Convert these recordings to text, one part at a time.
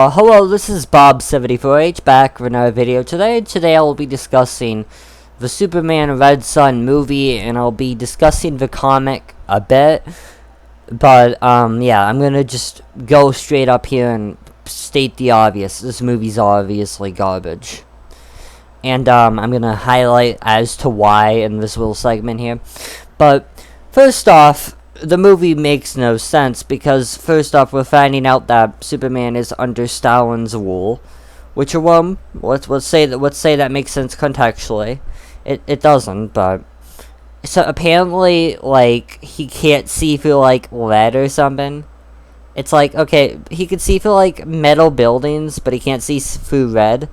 Hello, this is Bob74H back for another video today. Today I will be discussing the Superman Red Son movie, and I'll be discussing the comic a bit. But, yeah, I'm gonna just go straight up here and state the obvious. This movie's obviously garbage. And, I'm gonna highlight as to why in this little segment here. But, first off, the movie makes no sense because first off we're finding out that Superman is under Stalin's rule, which let's say that makes sense contextually. It doesn't, but so apparently like he can't see through like lead or something. It's like, okay, he can see through like metal buildings, but he can't see through lead,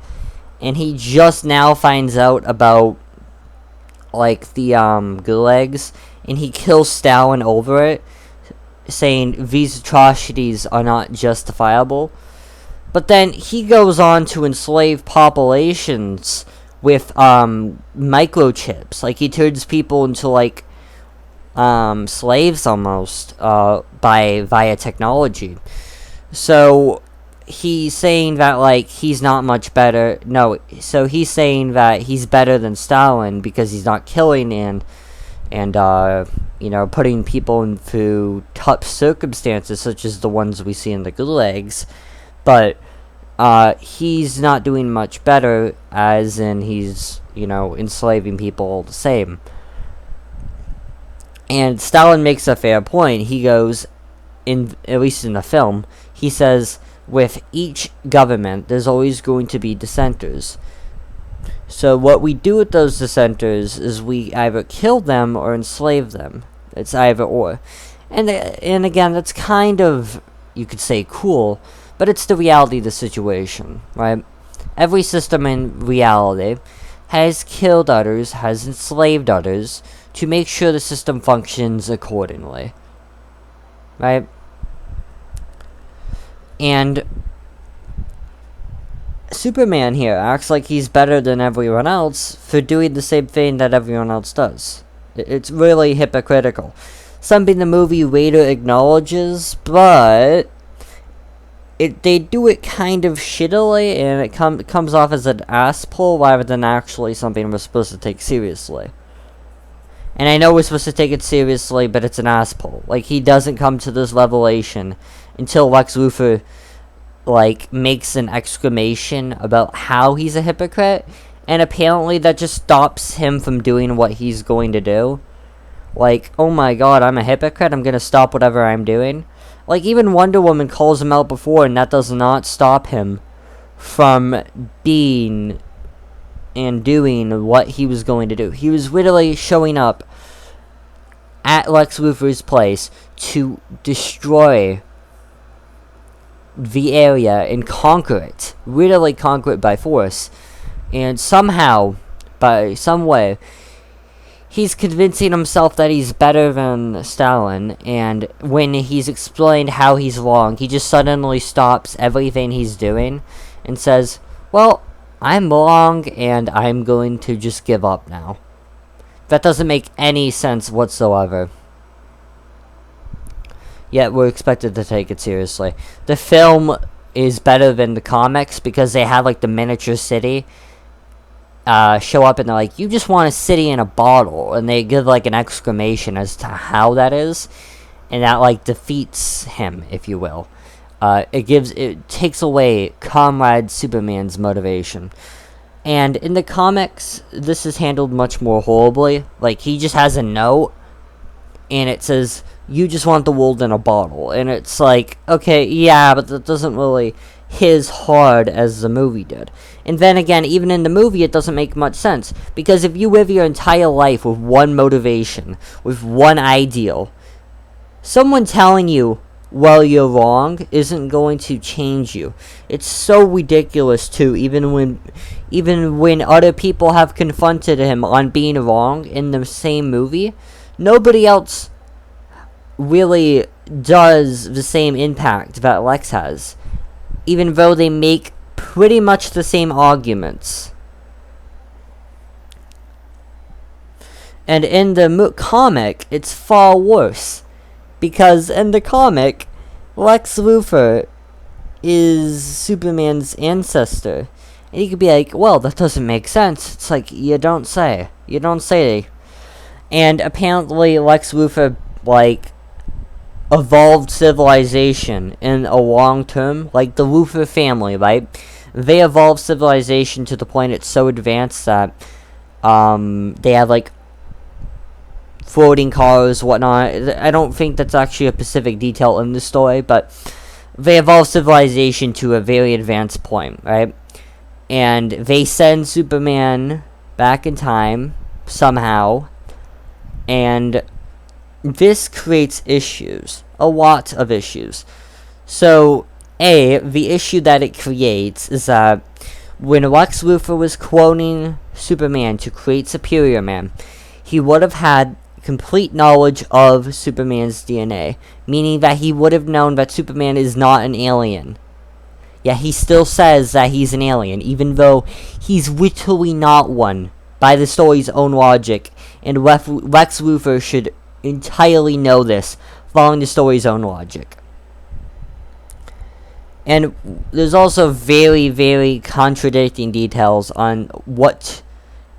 and he just now finds out about like the gulags, and he kills Stalin over it, saying these atrocities are not justifiable. But then he goes on to enslave populations with microchips. Like, he turns people into like slaves almost via technology. So he's saying that like he's not much better. No, so he's saying that he's better than Stalin because he's not killing and you know, putting people into tough circumstances such as the ones we see in the gulags. But he's not doing much better, as in he's, you know, enslaving people all the same. And Stalin makes a fair point. He goes, at least in the film, he says, with each government, there's always going to be dissenters. So what we do with those dissenters is we either kill them or enslave them. It's either or. And again, that's kind of, you could say, cool, but it's the reality of the situation, right? Every system in reality has killed others, has enslaved others, to make sure the system functions accordingly, right? And Superman here acts like he's better than everyone else for doing the same thing that everyone else does. It's really hypocritical. Something the movie later acknowledges, but they do it kind of shittily, and it comes off as an ass pull rather than actually something we're supposed to take seriously. And I know we're supposed to take it seriously, but it's an ass pull. Like, he doesn't come to this revelation until Lex Luthor like makes an exclamation about how he's a hypocrite, and apparently that just stops him from doing what he's going to do. Like, oh my god, I'm a hypocrite, I'm gonna stop whatever I'm doing. Like, even Wonder Woman calls him out before, and that does not stop him from being and doing what he was going to do. He was literally showing up at Lex Luthor's place to destroy the area and conquer it. Literally conquer it by force. And somehow, by some way, he's convincing himself that he's better than Stalin, and when he's explained how he's wrong, he just suddenly stops everything he's doing and says, well, I'm wrong and I'm going to just give up now. That doesn't make any sense whatsoever. Yet we're expected to take it seriously. The film is better than the comics because they have like the miniature city show up, and they're like, you just want a city in a bottle, and they give like an exclamation as to how that is, and that like defeats him, if you will. It takes away Comrade Superman's motivation. And in the comics, this is handled much more horribly. Like, he just has a note, and it says, you just want the world in a bottle. And it's like, okay, yeah, but that doesn't really hit as hard as the movie did. And then again, even in the movie, it doesn't make much sense. Because if you live your entire life with one motivation, with one ideal, someone telling you, well, you're wrong, isn't going to change you. It's so ridiculous, too, even when other people have confronted him on being wrong in the same movie, nobody else really does the same impact that Lex has, even though they make pretty much the same arguments. And in the comic, it's far worse, because in the comic, Lex Luthor is Superman's ancestor. And you could be like, well, that doesn't make sense. It's like, you don't say. You don't say. And apparently Lex Luthor, like, evolved civilization in a long term. Like, the Luthor family, right? They evolved civilization to the point it's so advanced that they have, like, floating cars, whatnot. I don't think that's actually a specific detail in the story, but they evolved civilization to a very advanced point, right? And they send Superman back in time, somehow, and this creates issues. A lot of issues. So, the issue that it creates is that when Lex Luthor was cloning Superman to create Superior Man, he would have had complete knowledge of Superman's DNA, meaning that he would have known that Superman is not an alien. Yet he still says that he's an alien, even though he's literally not one, by the story's own logic, and Lex Luthor should entirely know this, following the story's own logic. And there's also very, very contradicting details on what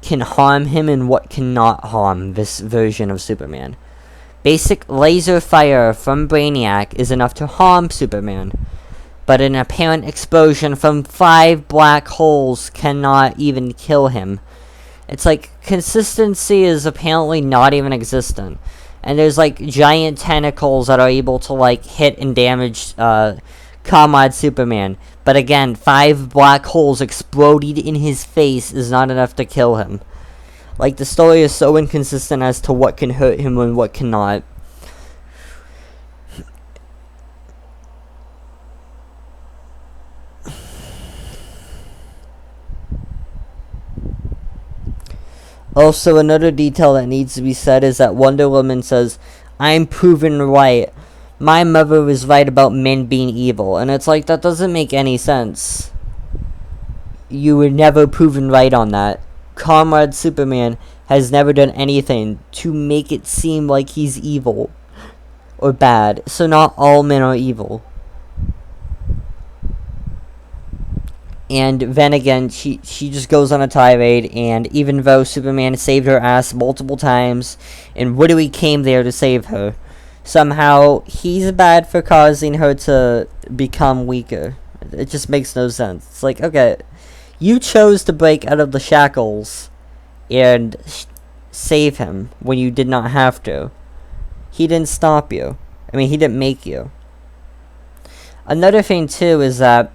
can harm him and what cannot harm this version of Superman. Basic laser fire from Brainiac is enough to harm Superman, but an apparent explosion from 5 black holes cannot even kill him. It's like, consistency is apparently not even existent. And there's, like, giant tentacles that are able to, like, hit and damage Comrade Superman. But again, 5 black holes exploding in his face is not enough to kill him. Like, the story is so inconsistent as to what can hurt him and what cannot. Also, another detail that needs to be said is that Wonder Woman says, "I'm proven right. My mother was right about men being evil." And it's like, that doesn't make any sense. You were never proven right on that. Comrade Superman has never done anything to make it seem like he's evil or bad. So not all men are evil. And then again, she just goes on a tirade, and even though Superman saved her ass multiple times and literally came there to save her, somehow he's bad for causing her to become weaker. It just makes no sense. It's like, okay, you chose to break out of the shackles and save him when you did not have to. He didn't stop you. I mean, he didn't make you. Another thing, too, is that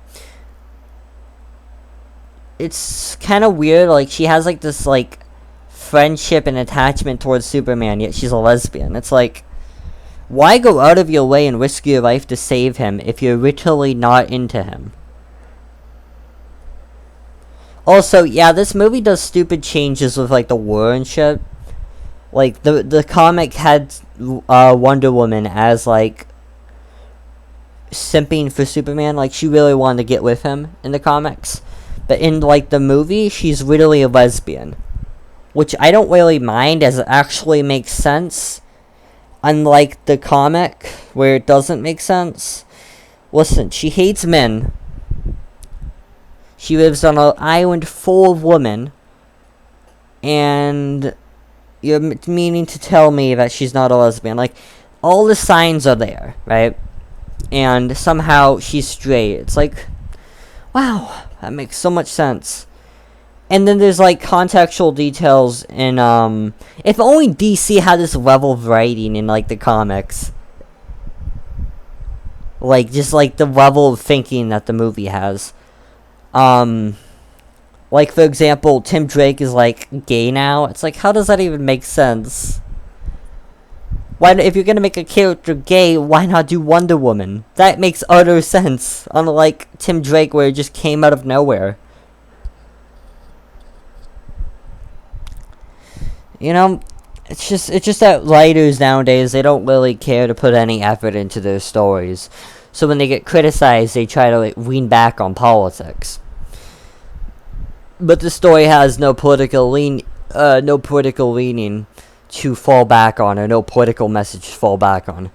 it's kind of weird, like, she has, like, this, like, friendship and attachment towards Superman, yet she's a lesbian. It's like, why go out of your way and risk your life to save him if you're literally not into him? Also, yeah, this movie does stupid changes with, like, the war and shit. Like, the comic had Wonder Woman as, like, simping for Superman. Like, she really wanted to get with him in the comics. But in, like, the movie, she's literally a lesbian. Which I don't really mind, as it actually makes sense. Unlike the comic, where it doesn't make sense. Listen, she hates men. She lives on an island full of women. And you're meaning to tell me that she's not a lesbian. Like, all the signs are there, right? And somehow she's straight. It's like, wow, that makes so much sense. And then there's, like, contextual details in, if only DC had this level of writing in, like, the comics. Like, just, like, the level of thinking that the movie has. Like, for example, Tim Drake is, like, gay now. It's like, how does that even make sense? Why, if you're gonna make a character gay, why not do Wonder Woman? That makes utter sense. Unlike Tim Drake, where it just came out of nowhere. You know, it's just that writers nowadays, they don't really care to put any effort into their stories. So when they get criticized, they try to, like, lean back on politics. But the story has no political leaning to fall back on, or no political message to fall back on.